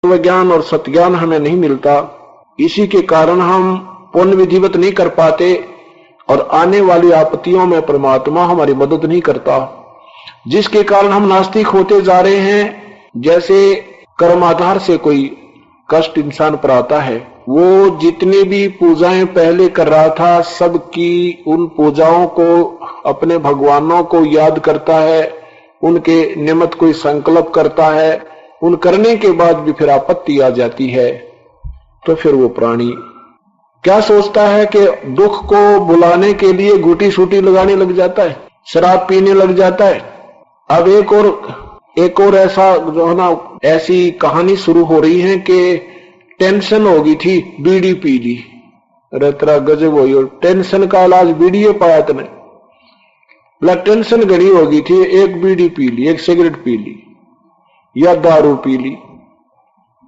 तत्व ज्ञान और सत्ज्ञान हमें नहीं मिलता। इसी के कारण हम पुण्य विधिवत नहीं कर पाते और आने वाली आपत्तियों में परमात्मा हमारी मदद नहीं करता, जिसके कारण हम नास्तिक होते जा रहे हैं। जैसे कर्म आधार से कोई कष्ट इंसान पर आता है, वो जितनी भी पूजाएं पहले कर रहा था सबकी उन पूजाओं को अपने भगवानों को याद करता है, उनके निमित्त कोई संकल्प करता है, उन करने के बाद भी फिर आपत्ति आ जाती है, तो फिर वो प्राणी क्या सोचता है कि दुख को बुलाने के लिए घूटी सूटी लगाने लग जाता है, शराब पीने लग जाता है। अब एक और ऐसा जो है ना, ऐसी कहानी शुरू हो रही है कि टेंशन हो गई थी, बीड़ी पी ली, अरे तेरा गजब हो गई, टेंशन का इलाज बीड़ी पाया तने, टेंशन घड़ी हो गई थी, एक बीड़ी पी ली, एक सिगरेट पी ली या दारू पी ली।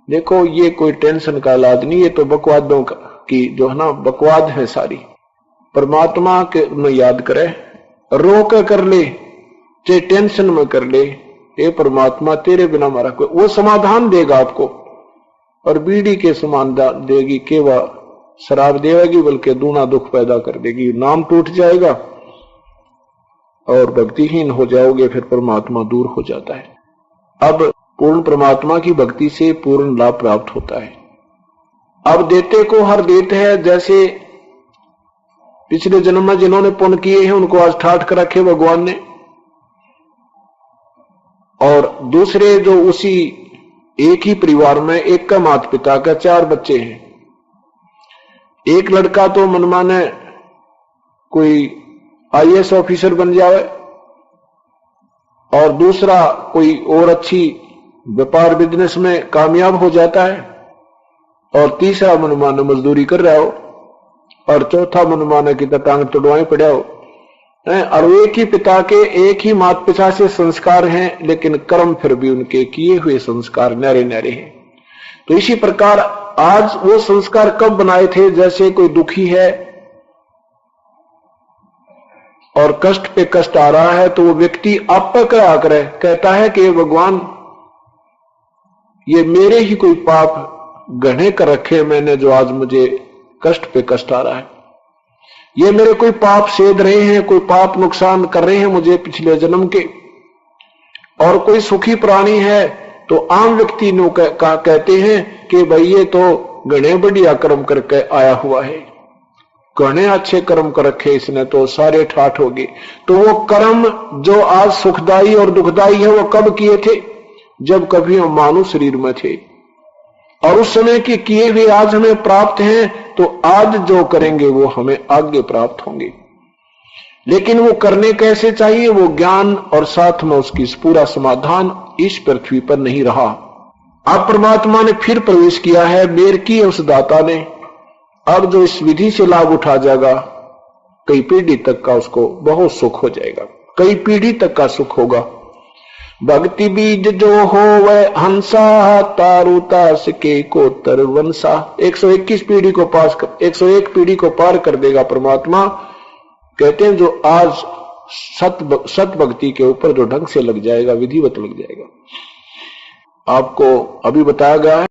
देखो ये कोई टेंशन का इलाज नहीं, ये तो बकवादों की जो है ना बकवाद है सारी। परमात्मा के में याद करे, रो कर ले, चाहे टेंशन में कर ले, हे परमात्मा तेरे बिना हमारा कोई, वो समाधान देगा आपको। और बीड़ी के समान देगी कि वह शराब देगी, बल्कि दूना दुख पैदा कर देगी, नाम टूट जाएगा और भक्तिहीन हो जाओगे, फिर परमात्मा दूर हो जाता है। अब पूर्ण परमात्मा की भक्ति से पूर्ण लाभ प्राप्त होता है। अब देते को हर देते है, जैसे पिछले जन्म में जिन्होंने पुण्य किए हैं उनको आज ठाट कर रखे भगवान ने, और दूसरे जो उसी एक ही परिवार में एक का माता पिता का 4 बच्चे हैं, एक लड़का तो मनमाने कोई आईएएस ऑफिसर बन जाए और दूसरा कोई और अच्छी व्यापार बिजनेस में कामयाब हो जाता है, और तीसरा मनमाने मजदूरी कर रहा हो, और चौथा मनमाने की टांग तोड़वाएं पड़ा हो। और एक ही पिता के एक ही माता पिता से संस्कार हैं, लेकिन कर्म फिर भी उनके किए हुए संस्कार न्यारे न्यारे हैं। तो इसी प्रकार आज वो संस्कार कब बनाए थे, जैसे कोई दुखी है और कष्ट पे कष्ट आ रहा है, तो वो व्यक्ति आप पर क्या करे, कहता है कि भगवान ये मेरे ही कोई पाप गढ़े कर रखे मैंने, जो आज मुझे कष्ट पे कष्ट आ रहा है, ये मेरे कोई पाप सेध रहे हैं, कोई पाप नुकसान कर रहे हैं मुझे पिछले जन्म के। और कोई सुखी प्राणी है तो आम व्यक्ति नो कहते हैं कि भाई ये तो घने बढ़िया कर्म करके आया हुआ है, घने अच्छे कर्म कर रखे इसने, तो सारे ठाठ हो गए। तो वो कर्म जो आज सुखदाई और दुखदाई है वो कब किए थे, जब कभी हम मानव शरीर में थे, और उस समय के किए हुए आज हमें प्राप्त हैं, तो आज जो करेंगे वो हमें आगे प्राप्त होंगे। लेकिन वो करने कैसे चाहिए, वो ज्ञान और साथ में उसकी पूरा समाधान इस पृथ्वी पर नहीं रहा। अब परमात्मा ने फिर प्रवेश किया है, मेर की उस दाता ने। अब जो इस विधि से लाभ उठा जाएगा, कई पीढ़ी तक का उसको बहुत सुख हो जाएगा, कई पीढ़ी तक का सुख होगा। भक्ति बीज जो हो वह हंसा, तारू तास के कोतर वंशा। 121 पीढ़ी को पास कर 101 पीढ़ी को पार कर देगा परमात्मा। कहते हैं जो आज सत भक्ति के ऊपर जो ढंग से लग जाएगा, विधिवत लग जाएगा। आपको अभी बताया गया है